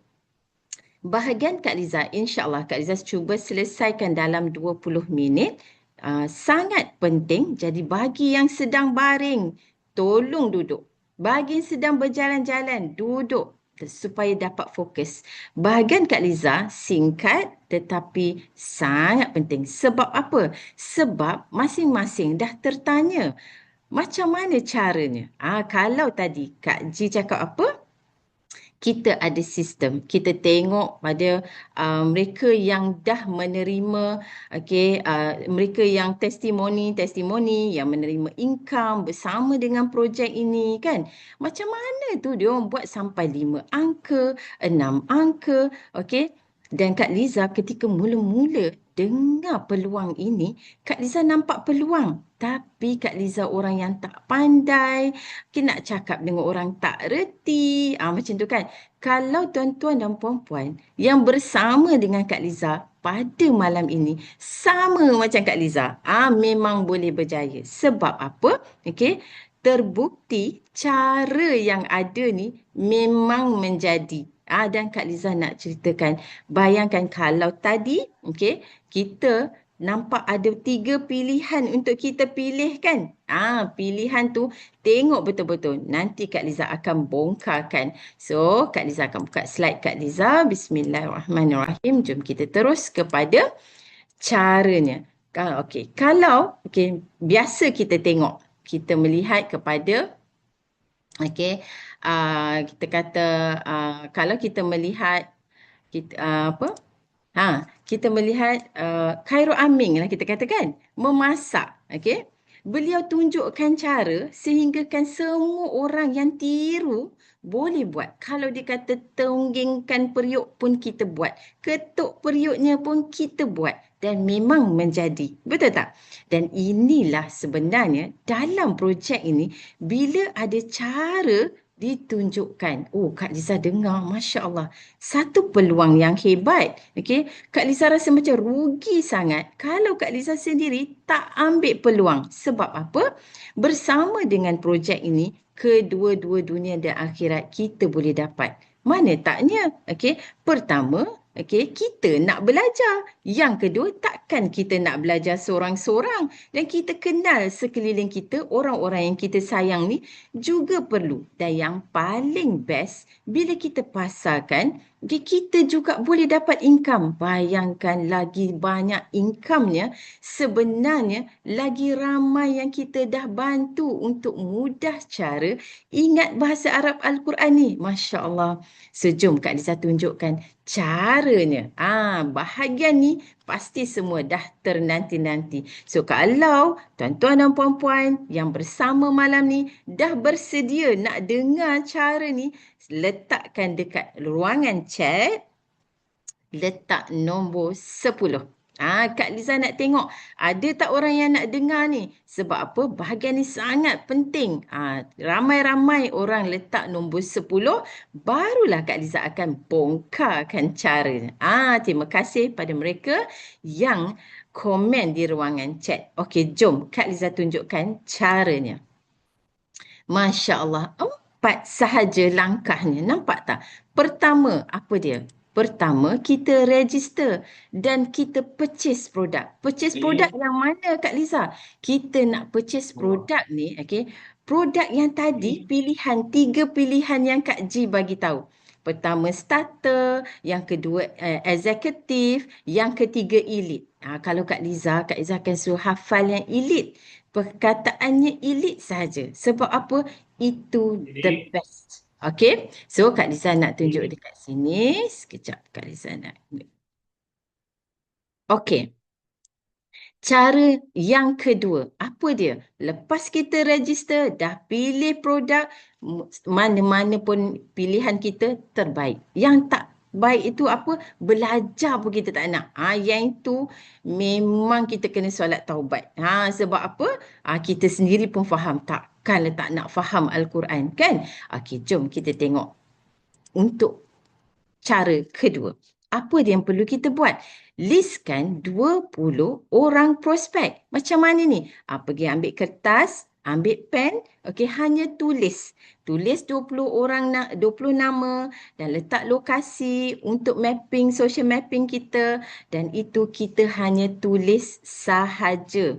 Speaker 2: bahagian Kak Liza, insyaAllah Kak Liza cuba selesaikan dalam 20 minit. Sangat penting. Jadi bagi yang sedang baring, tolong duduk. Bagi yang sedang berjalan-jalan, duduk supaya dapat fokus. Bahagian Kak Liza singkat tetapi sangat penting. Sebab apa? Sebab masing-masing dah tertanya macam mana caranya. Kalau tadi Kak Ji cakap apa? Kita ada sistem. Kita tengok pada mereka yang dah menerima, mereka yang testimoni yang menerima income bersama dengan projek ini kan. Macam mana tu dia orang buat sampai 5 angka, 6 angka, Dan Kak Liza ketika mula-mula dengar peluang ini, Kak Liza nampak peluang. Tapi Kak Liza orang yang tak pandai, nak cakap dengan orang tak reti, macam tu kan. Kalau tuan-tuan dan puan-puan yang bersama dengan Kak Liza pada malam ini, sama macam Kak Liza, memang boleh berjaya. Sebab apa? Terbukti cara yang ada ni memang menjadi. Dan Kak Liza nak ceritakan, bayangkan kalau tadi, kita nampak ada 3 pilihan untuk kita pilih kan. Pilihan tu tengok betul-betul. Nanti Kak Liza akan bongkarkan. So, Kak Liza akan buka slide Kak Liza. Bismillahirrahmanirrahim. Jom kita terus kepada caranya. Kalau biasa kita tengok, kita melihat kepada kita kata kalau kita melihat kita melihat Khairul Amin lah kita katakan memasak, Beliau tunjukkan cara sehingga kan semua orang yang tiru boleh buat. Kalau dia kata tonggengkan periuk pun kita buat. Ketuk periuknya pun kita buat. Dan memang menjadi. Betul tak? Dan inilah sebenarnya dalam projek ini, bila ada cara ditunjukkan. Oh, Kak Liza dengar, Masya Allah. Satu peluang yang hebat. Okay? Kak Liza rasa macam rugi sangat kalau Kak Liza sendiri tak ambil peluang. Sebab apa? Bersama dengan projek ini, kedua-dua dunia dan akhirat kita boleh dapat. Mana taknya? Okay? Pertama, okay, kita nak belajar. Yang kedua, takkan kita nak belajar seorang-seorang. Dan kita kenal sekeliling kita, orang-orang yang kita sayang ni juga perlu. Dan yang paling best, bila kita pasarkan, kita juga boleh dapat income. Bayangkan lagi banyak income-nya, sebenarnya lagi ramai yang kita dah bantu untuk mudah cara ingat bahasa Arab Al-Quran ni. Masya Allah. Sejom Kak Liza tunjukkan caranya. Bahagian ni pasti semua dah ternanti-nanti. So kalau tuan-tuan dan puan-puan yang bersama malam ni dah bersedia nak dengar cara ni, letakkan dekat ruangan chat, letak nombor 10. Kak Liza nak tengok ada tak orang yang nak dengar ni. Sebab apa? Bahagian ni sangat penting. Ramai-ramai orang letak nombor 10, barulah Kak Liza akan bongkarkan caranya. Terima kasih pada mereka yang komen di ruangan chat. Okey, jom Kak Liza tunjukkan caranya. Masya Allah, 4 sahaja langkahnya. Nampak tak? Pertama, apa dia? Pertama, kita register dan kita purchase produk. Purchase produk yang mana Kak Liza? Kita nak purchase produk ni, okay? Produk yang tadi, 3 pilihan yang Kak G bagi tahu. Pertama starter, yang kedua executive, yang ketiga elite. Kalau Kak Liza akan suruh hafal yang elite. Perkataannya elite sahaja. Sebab apa? Itu the best. Okay, so Kak Liza nak tunjuk dekat sini. Sekejap Kak Liza nak. Okay. Cara yang kedua, apa dia? Lepas kita register, dah pilih produk, mana-mana pun pilihan kita terbaik. Yang tak baik itu apa? Belajar pun kita tak nak. Yang itu memang kita kena solat taubat. Sebab apa? Kita sendiri pun faham. Takkanlah tak nak faham Al-Quran, kan? Okey, jom kita tengok. Untuk cara kedua, apa yang perlu kita buat? Listkan 20 orang prospek. Macam mana ni? Pergi ambil kertas, ambil pen, okey, hanya tulis. Tulis 20 orang, 20 nama dan letak lokasi untuk mapping, social mapping kita, dan itu kita hanya tulis sahaja.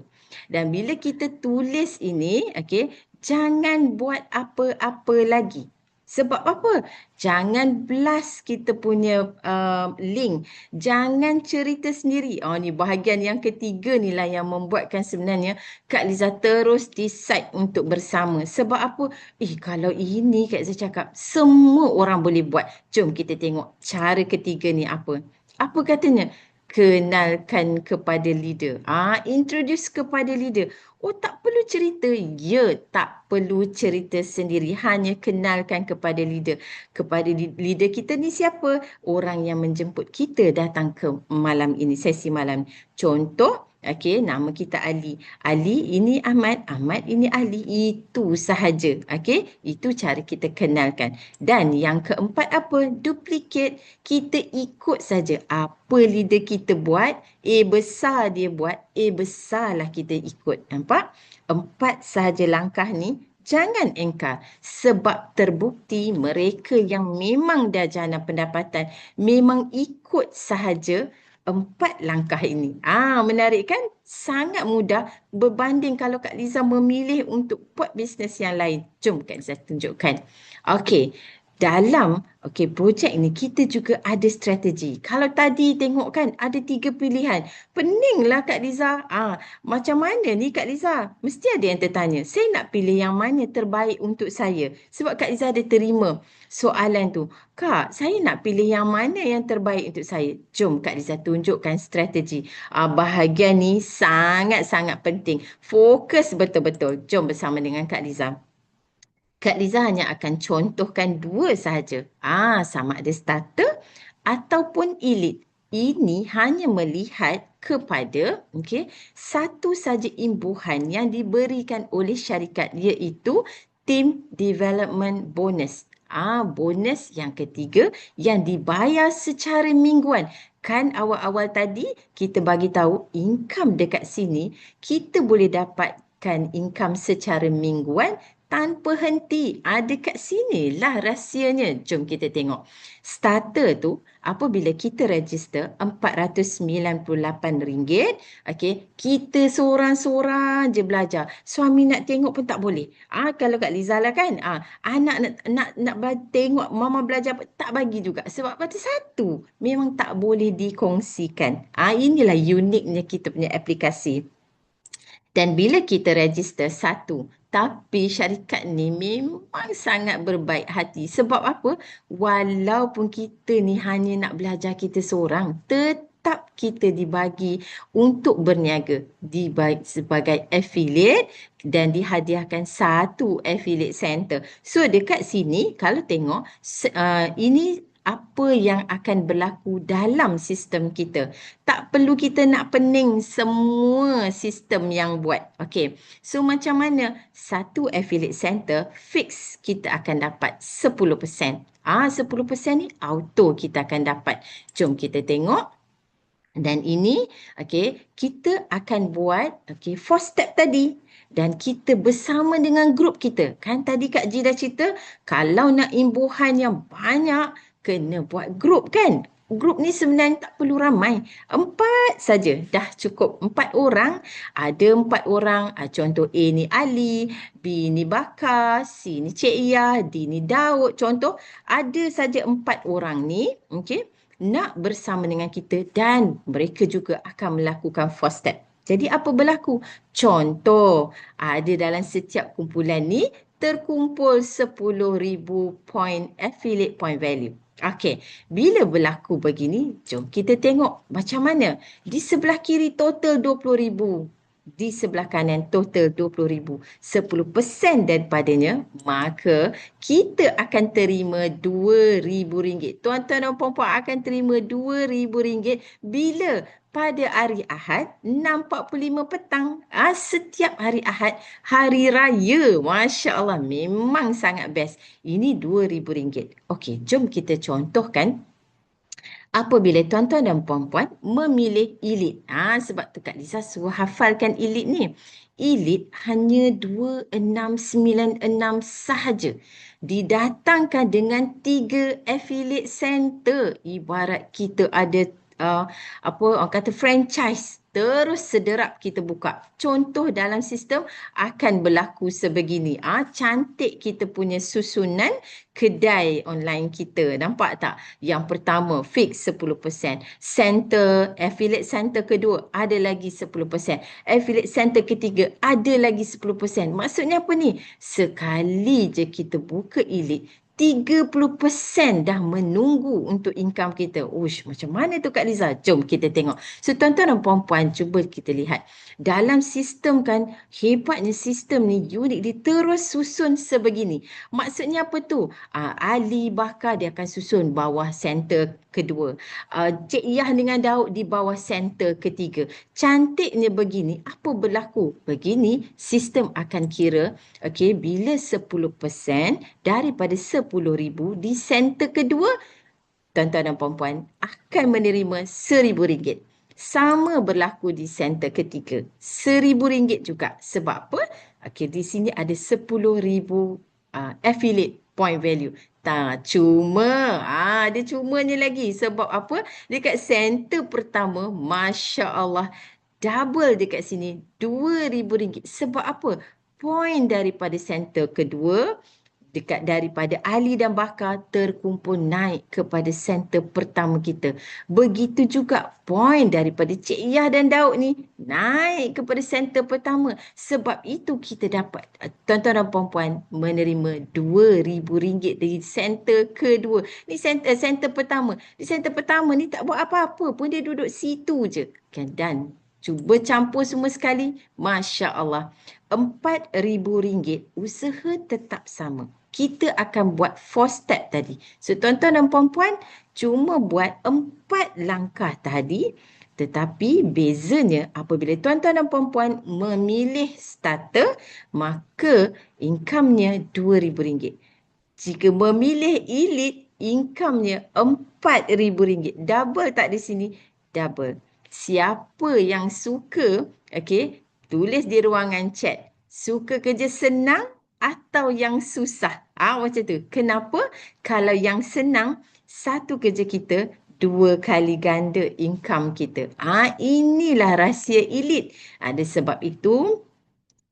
Speaker 2: Dan bila kita tulis ini, okey, jangan buat apa-apa lagi. Sebab apa? Jangan blast kita punya link. Jangan cerita sendiri. Ni bahagian yang ketiga ni lah yang membuatkan sebenarnya Kak Liza terus decide untuk bersama. Sebab apa? Kalau ini Kak Liza cakap, semua orang boleh buat. Jom kita tengok cara ketiga ni apa. Apa katanya? Kenalkan kepada leader. Introduce kepada leader. Tak perlu cerita. Ya, tak perlu cerita sendiri. Hanya kenalkan kepada leader. Kepada leader kita ni siapa? Orang yang menjemput kita datang ke malam ini, sesi malam. Contoh, okey, nama kita Ali. Ali ini Ahmad, Ahmad ini Ali. Itu sahaja. Okey, itu cara kita kenalkan. Dan yang keempat apa? Duplicate. Kita ikut saja apa leader kita buat. A besar dia buat, A besarlah kita ikut. Nampak? 4 sahaja langkah ni. Jangan engkar sebab terbukti mereka yang memang dah jana pendapatan memang ikut sahaja 4 langkah ini. Menarik kan? Sangat mudah berbanding kalau Kak Liza memilih untuk buat bisnes yang lain. Jom Kak Liza tunjukkan. Okey. dalam projek ni kita juga ada strategi. Kalau tadi tengok kan ada 3 pilihan. Peninglah Kak Liza. Macam mana ni Kak Liza? Mesti ada yang tertanya. Saya nak pilih yang mana terbaik untuk saya. Sebab Kak Liza ada terima soalan tu. Kak, saya nak pilih yang mana yang terbaik untuk saya. Jom Kak Liza tunjukkan strategi. Bahagian ni sangat-sangat penting. Fokus betul-betul. Jom bersama dengan Kak Liza. Kak Liza hanya akan contohkan 2 sahaja. Sama ada starter ataupun elite. Ini hanya melihat kepada satu saja imbuhan yang diberikan oleh syarikat, iaitu Team Development Bonus. Bonus yang ketiga yang dibayar secara mingguan. Kan awal-awal tadi kita bagi tahu income dekat sini kita boleh dapatkan income secara mingguan tanpa henti. Dekat sinilah rahsianya. Jom kita tengok. Starter tu apabila kita register RM498. Kita seorang-seorang je belajar. Suami nak tengok pun tak boleh. Kalau Kak Liza lah kan. Anak nak tengok mama belajar tak bagi juga. Sebab kata satu memang tak boleh dikongsikan. Inilah uniknya kita punya aplikasi. Dan bila kita register satu, tapi syarikat ni memang sangat berbaik hati. Sebab apa? Walaupun kita ni hanya nak belajar kita seorang, tetap kita dibagi untuk berniaga sebagai affiliate dan dihadiahkan satu affiliate center. So dekat sini kalau tengok ini apa yang akan berlaku dalam sistem kita. Tak perlu kita nak pening semua sistem yang buat. So macam mana? Satu affiliate center fix kita akan dapat 10%. 10% ni auto kita akan dapat. Jom kita tengok. Dan ini kita akan buat 4 step tadi. Dan kita bersama dengan grup kita. Kan tadi Kak Ji dah cerita, kalau nak imbuhan yang banyak, kena buat grup kan. Grup ni sebenarnya tak perlu ramai. 4 saja dah cukup. 4 orang. Ada 4 orang. Contoh A ni Ali, B ni Bakar, C ni Cik Iyah, D ni Daud. Contoh, ada saja 4 orang ni. Nak bersama dengan kita dan mereka juga akan melakukan 4 step. Jadi apa berlaku? Contoh, ada dalam setiap kumpulan ni terkumpul 10,000 point affiliate point value. Bila berlaku begini, jom kita tengok macam mana. Di sebelah kiri total 20,000. Di sebelah kanan total 20,000. 10% daripadanya, maka kita akan terima RM2,000. Tuan-tuan dan puan-puan akan terima RM2,000 bila pada hari Ahad 6.45 petang. Setiap hari Ahad, hari raya. Masya Allah, memang sangat best. Ini RM2,000. Jom kita contohkan. Apabila tuan-tuan dan puan-puan memilih elite. Sebab tu Kak Liza suruh hafalkan elite ni. Elite hanya 2,696 sahaja. Didatangkan dengan 3 affiliate center. Ibarat kita ada orang kata franchise. Terus sederap kita buka. Contoh dalam sistem akan berlaku sebegini. Cantik kita punya susunan kedai online kita. Nampak tak? Yang pertama fix 10%. Affiliate center kedua ada lagi 10%. Affiliate center ketiga ada lagi 10%. Maksudnya apa ni? Sekali je kita buka elite, 30% dah menunggu untuk income kita. Macam mana tu Kak Liza? Jom kita tengok. So tuan-tuan dan puan-puan, cuba kita lihat. Dalam sistem kan, hebatnya sistem ni unik, dia terus susun sebegini. Maksudnya apa tu? Ali Bakar dia akan susun bawah center kedua. Cik Iyah dengan Daud di bawah center ketiga. Cantiknya begini. Apa berlaku? Begini, sistem akan kira bila 10% daripada 10,000 di center kedua, tuan-tuan dan puan-puan akan menerima RM1,000. Sama berlaku di center ketiga. RM1,000 juga. Sebab apa? Di sini ada 10,000 affiliate point value. Cuma, ada cumanya lagi. Sebab apa? Dekat center pertama, Masya Allah, double dekat sini, RM2,000. Sebab apa? Point daripada center kedua dekat daripada Ali dan Bakar terkumpul naik kepada center pertama kita. Begitu juga poin daripada Cik Yah dan Daud ni naik kepada center pertama. Sebab itu kita dapat, tuan-tuan dan puan-puan, menerima RM2,000 dari center kedua. Ni center pertama. Di center pertama ni tak buat apa-apa pun, dia duduk situ je. Kan? Dan cuba campur semua sekali. Masya Allah. RM4,000, usaha tetap sama. Kita akan buat 4 step tadi. So, tuan-tuan dan puan-puan, cuma buat 4 langkah tadi. Tetapi bezanya apabila tuan-tuan dan puan-puan memilih starter, maka income-nya RM2,000. Jika memilih elite, income-nya RM4,000. Double tak di sini? Double. Siapa yang suka, okey, tulis di ruangan chat. Suka kerja senang atau yang susah? Macam tu. Kenapa? Kalau yang senang, satu kerja kita 2 kali ganda income kita. Inilah rahsia elite. Ada sebab itu,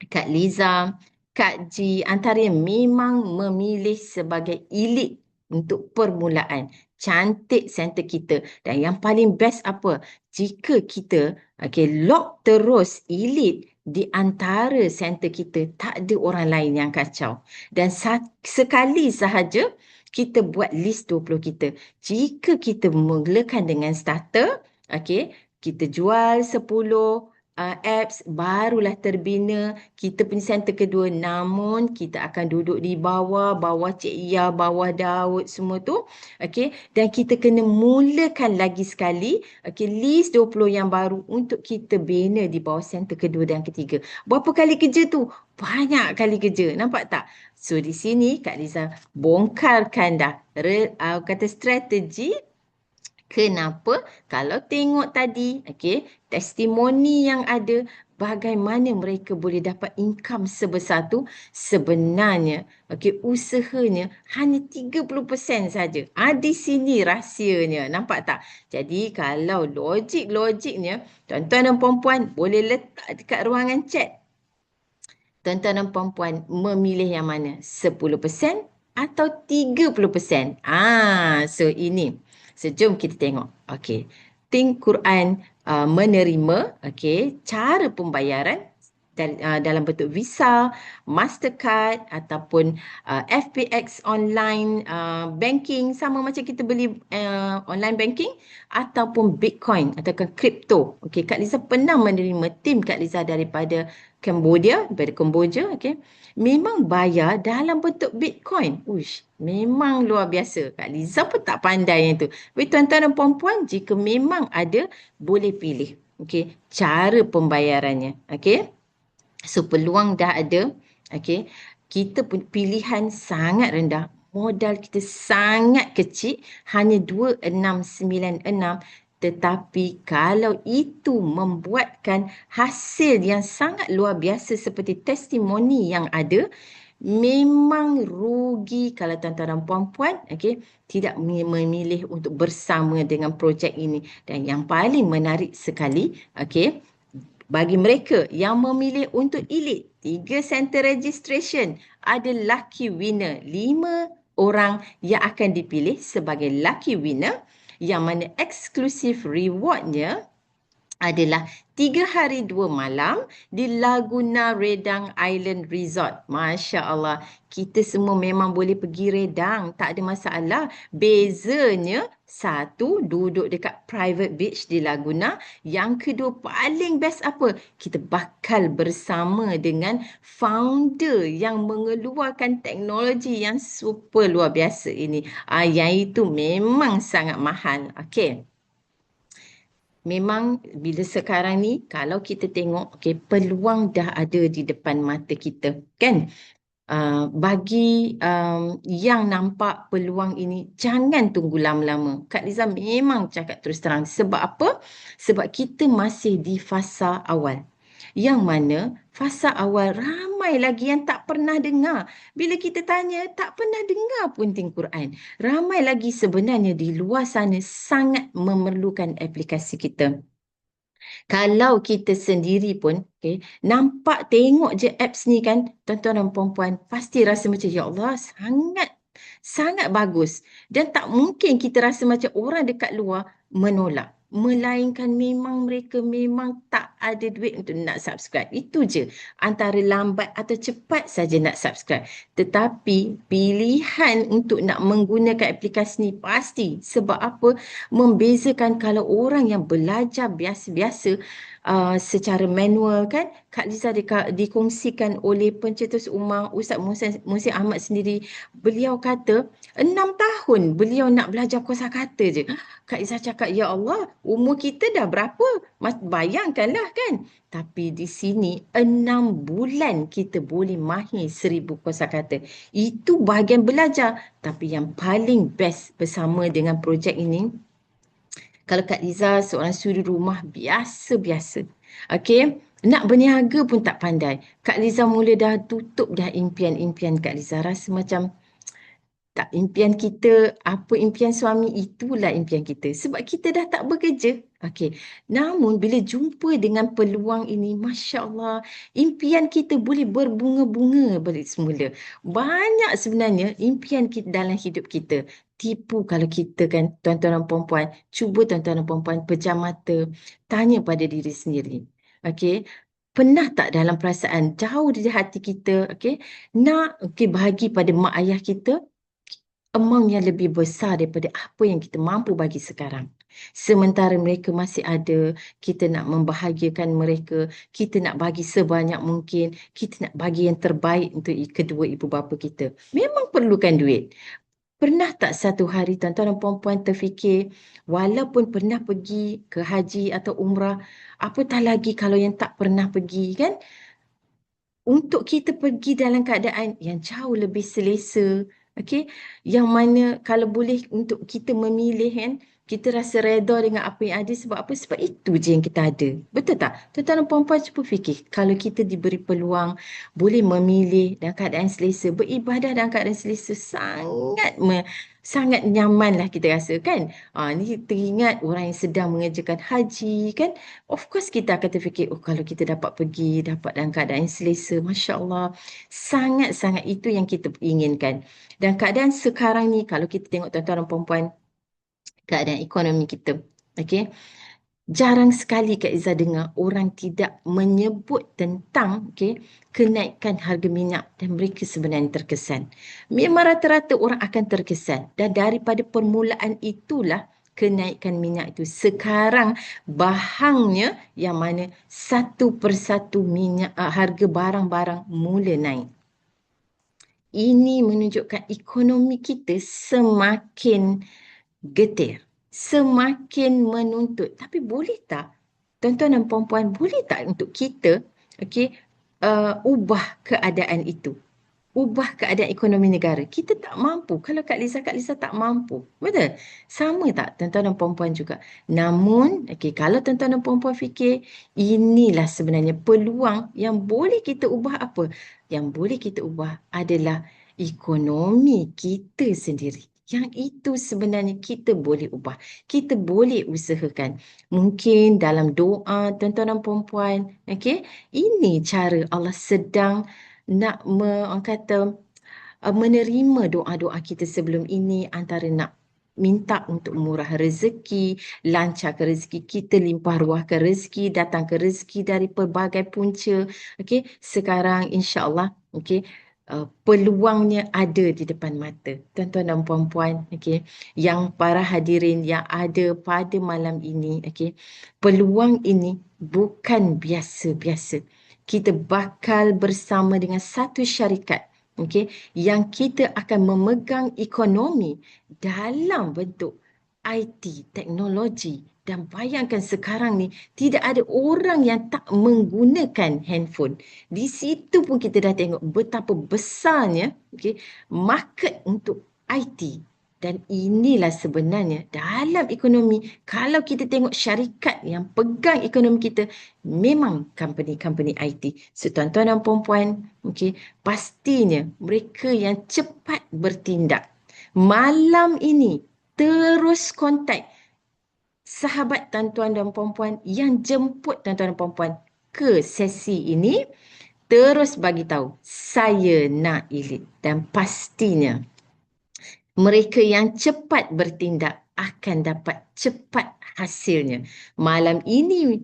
Speaker 2: Kak Liza, Kak Ji antara yang memang memilih sebagai elite untuk permulaan. Cantik center kita. Dan yang paling best apa? Jika kita lock terus elite di antara center kita, tak ada orang lain yang kacau. Dan sekali sahaja kita buat list 20 kita. Jika kita mulakan dengan starter, kita jual 10 apps, barulah terbina kita punya center kedua. Namun kita akan duduk di bawah Cik Yah, bawah Daud, semua tu. Dan kita kena mulakan lagi sekali list 20 yang baru untuk kita bina di bawah center kedua dan ketiga. Berapa kali kerja tu? Banyak kali kerja. Nampak tak? So di sini Kak Liza bongkarkan dah kata strategi. Kenapa? Kalau tengok tadi, testimoni yang ada, bagaimana mereka boleh dapat income sebesar tu, sebenarnya, usahanya hanya 30% saja. Di sini rahsianya, nampak tak? Jadi kalau logiknya, tuan-tuan dan puan-puan boleh letak dekat ruangan chat. Tuan-tuan dan puan-puan memilih yang mana? 10% atau 30%? So ini. So, jom kita tengok. Think Quran menerima cara pembayaran dalam bentuk Visa, Mastercard ataupun FPX online banking, sama macam kita beli online banking, ataupun Bitcoin ataupun crypto. Kak Liza pernah menerima tim Kak Liza daripada Cambodia, memang bayar dalam bentuk Bitcoin. Memang luar biasa. Kak Liza pun tak pandai yang tu. Tapi tuan-tuan dan puan-puan, jika memang ada, boleh pilih cara pembayarannya. So peluang dah ada. Kita pun pilihan sangat rendah. Modal kita sangat kecil, hanya 2,696. Tetapi kalau itu membuatkan hasil yang sangat luar biasa seperti testimoni yang ada, memang rugi kalau tuan-tuan dan puan-puan tidak memilih untuk bersama dengan projek ini. Dan yang paling menarik sekali, bagi mereka yang memilih untuk elite, 3 center registration, ada lucky winner. 5 orang yang akan dipilih sebagai lucky winner, yang mana eksklusif rewardnya adalah 3 hari 2 malam di Laguna Redang Island Resort. Masya Allah, kita semua memang boleh pergi Redang, tak ada masalah. Bezanya, satu, duduk dekat private beach di Laguna. Yang kedua, paling best apa? Kita bakal bersama dengan founder yang mengeluarkan teknologi yang super luar biasa ini. Yang itu memang sangat mahal. Memang bila sekarang ni, kalau kita tengok, peluang dah ada di depan mata kita, kan? Bagi yang nampak peluang ini, jangan tunggu lama-lama. Kak Liza memang cakap terus terang. Sebab apa? Sebab kita masih di fasa awal. Yang mana fasa awal ramai lagi yang tak pernah dengar. Bila kita tanya, tak pernah dengar pun Think Quran. Ramai lagi sebenarnya di luar sana sangat memerlukan aplikasi kita. Kalau kita sendiri pun, okay, nampak tengok je apps ni kan, tuan-tuan dan puan-puan, pasti rasa macam, ya Allah, sangat bagus. Dan tak mungkin kita rasa macam orang dekat luar menolak. Melainkan memang mereka memang tak ada duit untuk nak subscribe. Itu je. Antara lambat atau cepat saja nak subscribe. Tetapi pilihan untuk nak menggunakan aplikasi ni pasti. Sebab apa? Membezakan kalau orang yang belajar biasa-biasa secara manual kan, Kak Liza dikongsikan oleh pencetus umar Ustaz Muhsin Ahmad sendiri. Beliau kata 6 tahun beliau nak belajar kosakata je. Kak Liza cakap, ya Allah, umur kita dah berapa? Bayangkanlah kan. Tapi di sini 6 bulan kita boleh mahir 1000 kosakata. Itu bahagian belajar. Tapi yang paling best bersama dengan projek ini, kalau Kak Liza seorang suri rumah biasa-biasa, okey, nak berniaga pun tak pandai. Kak Liza mula dah tutup dah impian-impian Kak Liza. Rasa macam tak, impian kita, apa impian suami, itulah impian kita. Sebab kita dah tak bekerja. Okey. Namun bila jumpa dengan peluang ini, Masya Allah, impian kita boleh berbunga-bunga balik semula. Banyak sebenarnya impian kita dalam hidup kita. Tipu kalau kita kan, tuan-tuan dan puan-puan, cuba tuan-tuan dan puan-puan pejam mata, tanya pada diri sendiri. Okey. Pernah tak dalam perasaan jauh dari hati kita, okey, nak bahagi pada mak ayah kita amount yang lebih besar daripada apa yang kita mampu bagi sekarang. Sementara mereka masih ada, kita nak membahagiakan mereka, kita nak bagi sebanyak mungkin, kita nak bagi yang terbaik untuk kedua ibu bapa kita. Memang perlukan duit. Pernah tak satu hari tuan-tuan dan puan-puan terfikir, walaupun pernah pergi ke haji atau umrah, apatah lagi kalau yang tak pernah pergi kan? Untuk kita pergi dalam keadaan yang jauh lebih selesa, okey, yang mana kalau boleh untuk kita memilih kan, kita rasa redha dengan apa yang ada. Sebab apa? Sebab itu je yang kita ada. Betul tak? Tuan-tuan dan puan-puan, cuba fikir, kalau kita diberi peluang boleh memilih dalam keadaan selesa, beribadah dalam keadaan selesa, sangat nyaman lah kita rasa kan. Ni teringat orang yang sedang mengerjakan haji kan. Of course kita akan terfikir, oh kalau kita dapat pergi, dapat dalam keadaan yang selesa, Masya Allah, sangat-sangat itu yang kita inginkan. Dan keadaan sekarang ni, kalau kita tengok tuan-tuan dan puan-puan, keadaan ekonomi kita, okay? Jarang sekali Kak Izzah dengar orang tidak menyebut tentang kenaikan harga minyak dan mereka sebenarnya terkesan. Memang rata-rata orang akan terkesan. Dan daripada permulaan itulah kenaikan minyak itu. Sekarang bahangnya yang mana satu persatu minyak, harga barang-barang mula naik. Ini menunjukkan ekonomi kita semakin getir, semakin menuntut. Tapi boleh tak, tuan-tuan dan puan-puan, boleh tak untuk kita ubah keadaan itu? Ubah keadaan ekonomi negara. Kita tak mampu. Kalau Kak Liza tak mampu. Betul? Sama tak tuan-tuan dan puan-puan juga? Namun, kalau tuan-tuan dan puan-puan fikir, inilah sebenarnya peluang yang boleh kita ubah apa? Yang boleh kita ubah adalah ekonomi kita sendiri. Yang itu sebenarnya kita boleh ubah. Kita boleh usahakan. Mungkin dalam doa tuan-tuan dan puan-puan, ini cara Allah sedang nak menerima doa-doa kita sebelum ini, antara nak minta untuk murah rezeki, lancarkan rezeki kita, limpah ruahkan rezeki, datangkan rezeki dari pelbagai punca. Sekarang insya-Allah peluangnya ada di depan mata. Tuan-tuan dan puan-puan, yang para hadirin yang ada pada malam ini, peluang ini bukan biasa-biasa. Kita bakal bersama dengan satu syarikat, yang kita akan memegang ekonomi dalam bentuk IT, teknologi. Dan bayangkan sekarang ni tidak ada orang yang tak menggunakan handphone. Di situ pun kita dah tengok betapa besarnya market untuk IT. Dan inilah sebenarnya dalam ekonomi, kalau kita tengok syarikat yang pegang ekonomi kita, memang company-company IT. So, tuan-tuan dan puan-puan, pastinya mereka yang cepat bertindak. Malam ini, terus kontak sahabat tuan-tuan dan puan-puan yang jemput tuan-tuan dan puan-puan ke sesi ini, terus bagi tahu saya nak elite, dan pastinya mereka yang cepat bertindak akan dapat cepat hasilnya. Malam ini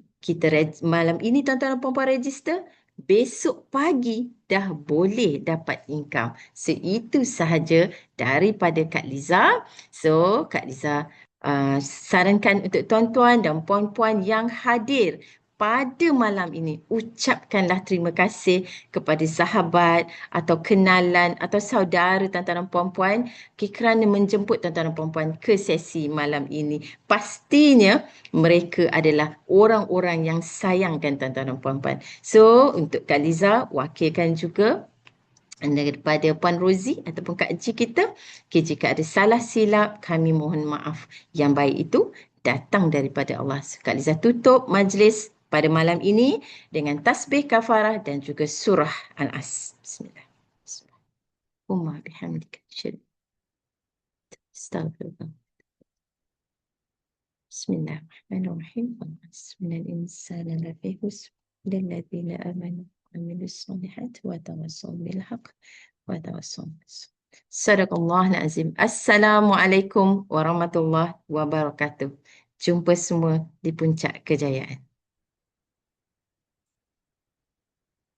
Speaker 2: malam ini tuan-tuan dan puan-puan register, besok pagi dah boleh dapat income. So itu sahaja daripada Kak Liza. So Kak Liza sarankan untuk tuan-tuan dan puan-puan yang hadir pada malam ini, ucapkanlah terima kasih kepada sahabat atau kenalan atau saudara tuan-tuan dan puan-puan kerana menjemput tuan-tuan dan puan-puan ke sesi malam ini. Pastinya mereka adalah orang-orang yang sayangkan tuan-tuan dan puan-puan. So untuk Kak Liza, wakilkan juga daripada Puan Rozi ataupun Kak Ji kita, jika ada salah silap, kami mohon maaf. Yang baik itu datang daripada Allah. Kak Liza tutup majlis pada malam ini dengan tasbih kafarah dan juga surah Al-As. Bismillah. Bismillah. Bihamdika. Astaghfirullah. Bismillahirrahmanirrahim. Bismillahirrahmanirrahim. Insana lafi khusr illa alladhina amanu wa amilus solihati wa tawassaw bil haqq wa tawassaw bis sabr. Sadaqallahul azim. Assalamualaikum warahmatullahi wabarakatuh. Jumpa semua di puncak kejayaan.